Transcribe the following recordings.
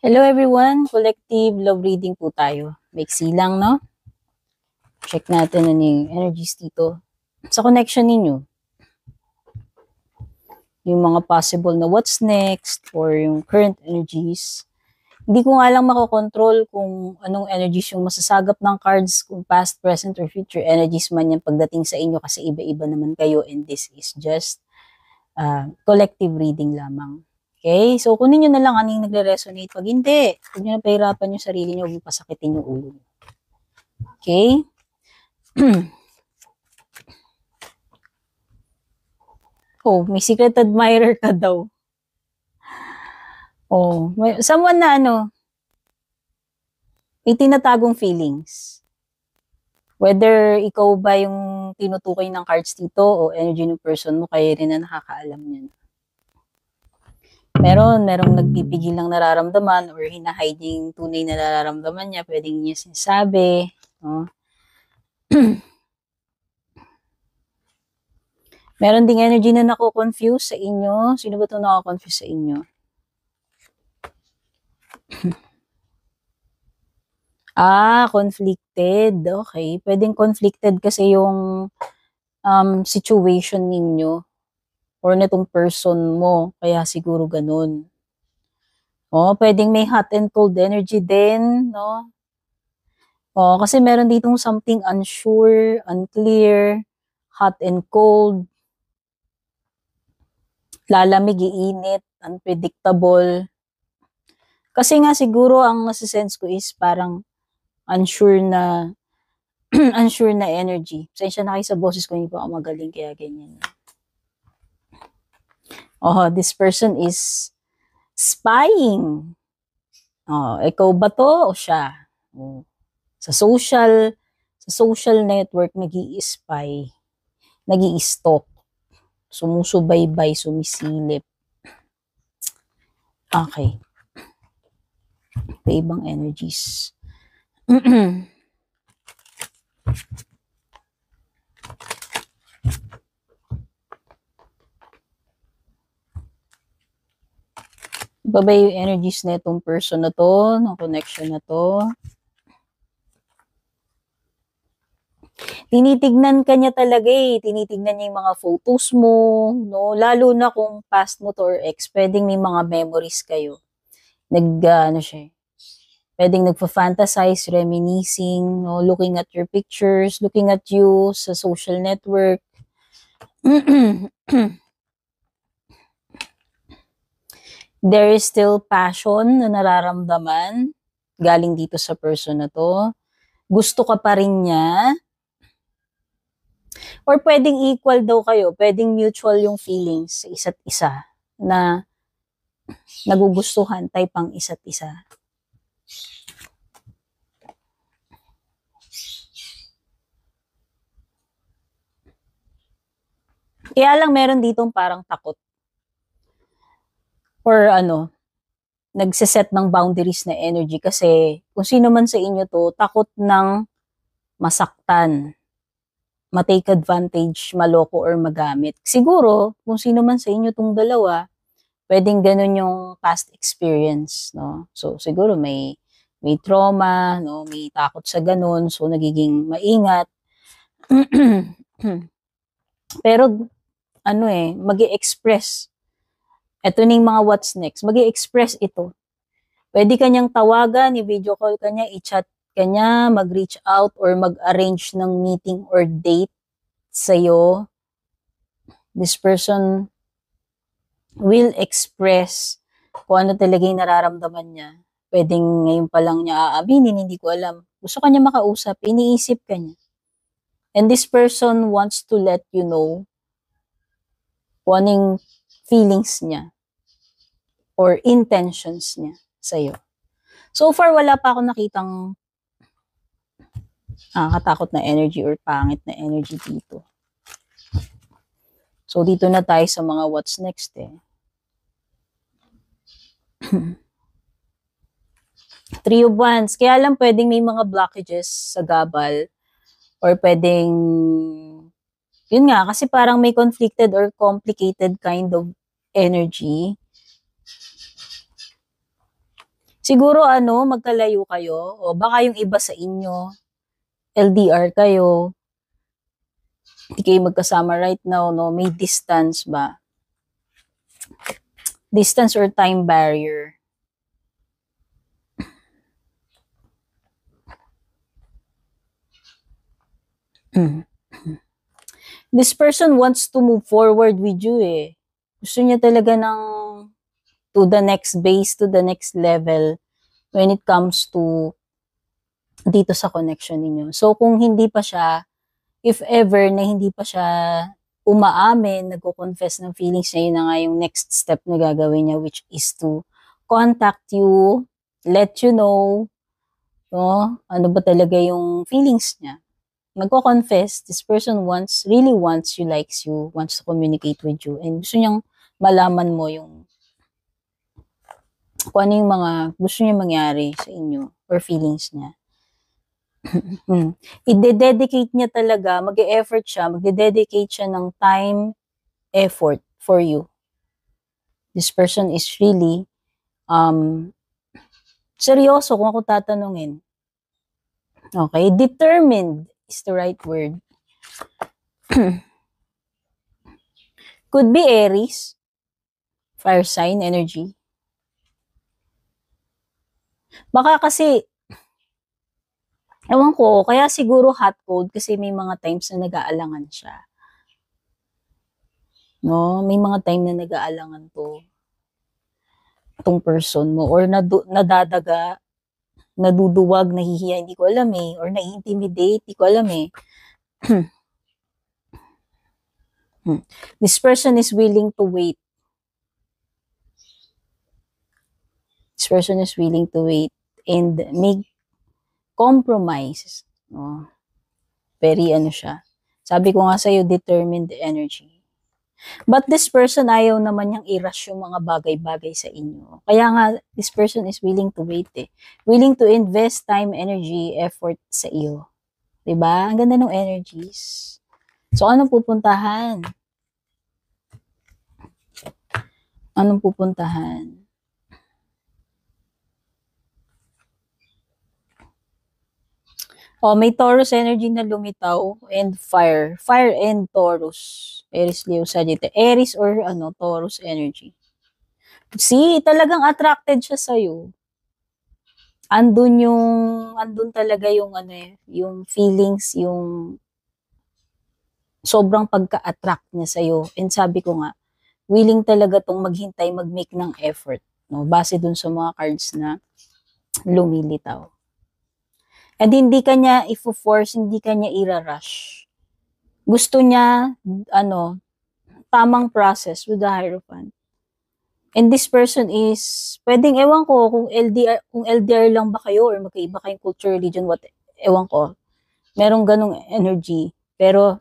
Hello everyone, collective love reading po tayo. Maiksi lang, no? Check natin ano yung energies dito. Sa connection ninyo, yung mga possible na what's next or yung current energies. Hindi ko nga lang makokontrol kung anong energies yung masasagap ng cards, kung past, present, or future energies man yan pagdating sa inyo kasi iba-iba naman kayo and this is just collective reading lamang. Okay? So, kunin nyo na lang anong nagre-resonate. Pag hindi, huwag nyo na pahirapan yung sarili nyo, huwag pasakitin yung ulo nyo. Okay? Oh, may secret admirer ka daw. Oh, someone na may tinatagong feelings. Whether ikaw ba yung tinutukoy ng cards dito o energy ng person mo, kayo rin na nakakaalam niyan. Merong nagpipigil ng nararamdaman or hinahide yung tunay na nararamdaman niya, pwedeng niya sinasabi. No? Meron ding energy na nako-confuse sa inyo. Sino ba ito nako-confuse sa inyo? Conflicted. Okay. Pwedeng conflicted kasi yung situation ninyo or netong person mo. Kaya siguro ganun. Pwedeng may hot and cold energy din, no? Kasi meron ditong something unsure, unclear, hot and cold, lalamig, iinit, unpredictable. Kasi nga siguro ang nasa-sense ko is parang unsure na unsure na energy. Pasensya na kayo sa boses ko, hindi po ako magaling kaya ganyan. This person is spying. Ikaw ba to o siya? Sa social network nag-i-spy, nag-i-stalk, sumusubaybay, sumisilip. Okay. Ibang energies. Iba ba yung energies na itong person na to, ng connection na to? Tinitignan ka niya talaga tinitignan niya yung mga photos mo, no? Lalo na kung past mo to or ex, pwedeng may mga memories kayo. Pwedeng nagpa-fantasize, reminiscing, no? Looking at your pictures, looking at you sa social network. There is still passion na nararamdaman galing dito sa person na to. Gusto ka pa rin niya. Or pwedeng equal daw kayo, pwedeng mutual yung feelings sa isa't isa na nagugustuhan type ang isa't isa. Kaya lang meron ditong parang takot. Or nagsiset ng boundaries na energy kasi kung sino man sa inyo to, takot ng masaktan, matake advantage, maloko or magamit. Siguro, kung sino man sa inyo tong dalawa, pwedeng ganun yung past experience, no? So, siguro may trauma, no? May takot sa ganun, so nagiging maingat. Pero, mag-i-express. Ito na yung mga what's next. Mag-i-express ito. Pwede kanyang tawagan, i-video call kanya, i-chat kanya, mag-reach out or mag-arrange ng meeting or date sa'yo. This person will express kung ano talaga yung nararamdaman niya. Pwedeng ngayon pa lang niya aaminin, hindi ko alam. Gusto kanya makausap, iniisip kanya. And this person wants to let you know kung anong feelings niya or intentions niya sa'yo. So far, wala pa ako nakitang katakot na energy or pangit na energy dito. So, dito na tayo sa mga what's next Three of Wands. Kaya lang pwedeng may mga blockages sa gabal or pwedeng yun nga, kasi parang may conflicted or complicated kind of energy. Siguro magkalayo kayo o baka yung iba sa inyo, LDR kayo, hindi kayo magkasama right now, no? May distance ba? Distance or time barrier. This person wants to move forward with you eh. Gusto niya talaga ng to the next base, to the next level when it comes to dito sa connection ninyo. So kung hindi pa siya, if ever na hindi pa siya umaamin, nagko-confess ng feelings niya, yun na nga yung next step na gagawin niya, which is to contact you, let you know, no, ano ba talaga yung feelings niya. Magko-confess, this person really wants you, likes you, wants to communicate with you, and gusto niyang malaman mo yung kung ano yung mga gusto niya mangyari sa inyo or feelings niya. I-dedicate niya talaga, mag-e-effort siya, magde-dedicate siya ng time, effort for you. This person is really seryoso kung ako tatanungin. Okay, determined is the right word. Could be Aries, fire sign energy. Baka kasi, ewan ko, kaya siguro hot cold kasi may mga times na nag-aalangan siya. No, may mga time na nag-aalangan itong person mo or nadadaga, naduduwag, nahihiya, hindi ko alam eh, or nai-intimidate, hindi ko alam eh. This person is willing to wait. This person is willing to wait and make compromises. No? Very siya. Sabi ko nga sa'yo, determined energy. But this person, ayaw naman niyang i-rush yung mga bagay-bagay sa inyo. Kaya nga, this person is willing to wait eh. Willing to invest time, energy, effort sa iyo. Diba? Ang ganda ng energies. So, anong pupuntahan? Anong pupuntahan? Oh, may Taurus energy na lumitaw and fire. Fire and Taurus. Aries, Leo, Sagittarius. Aries or Taurus energy. See, talagang attracted siya sa'yo. Andun talaga yung yung feelings, yung sobrang pagka-attract niya sa'yo. And sabi ko nga, willing talaga tong maghintay, mag-make ng effort. No? Base dun sa mga cards na lumilitaw. And hindi kanya i-force, hindi kanya ira-rush. Gusto niya, tamang process with the Hierophant. And this person is, pwedeng, ewan ko, kung LDR lang ba kayo or magkaiba kayong culture, religion, what, ewan ko. Merong ganong energy. Pero,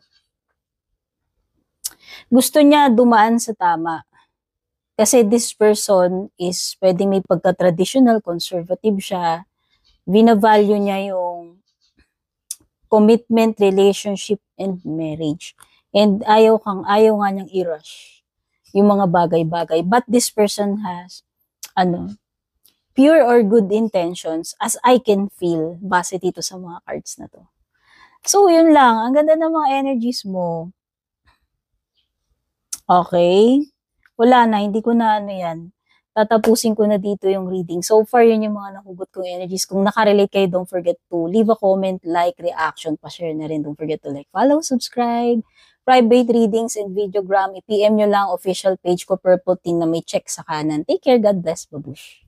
gusto niya dumaan sa tama. Kasi this person is, pwedeng may pagka-traditional, conservative siya. Binavalue niya yung commitment, relationship, and marriage. And ayaw nga niyang i-rush yung mga bagay-bagay. But this person has, pure or good intentions as I can feel base dito sa mga cards na to. So, yun lang. Ang ganda ng mga energies mo. Okay? Wala na. Hindi ko na yan. Tatapusin ko na dito yung reading. So far, yun yung mga nahugot kong energies. Kung nakarelate kayo, don't forget to leave a comment, like, reaction, pa-share na rin. Don't forget to like, follow, subscribe. Private readings and videogram, i-PM nyo lang official page ko, Purple Team, na may check sa kanan. Take care, God bless, babush.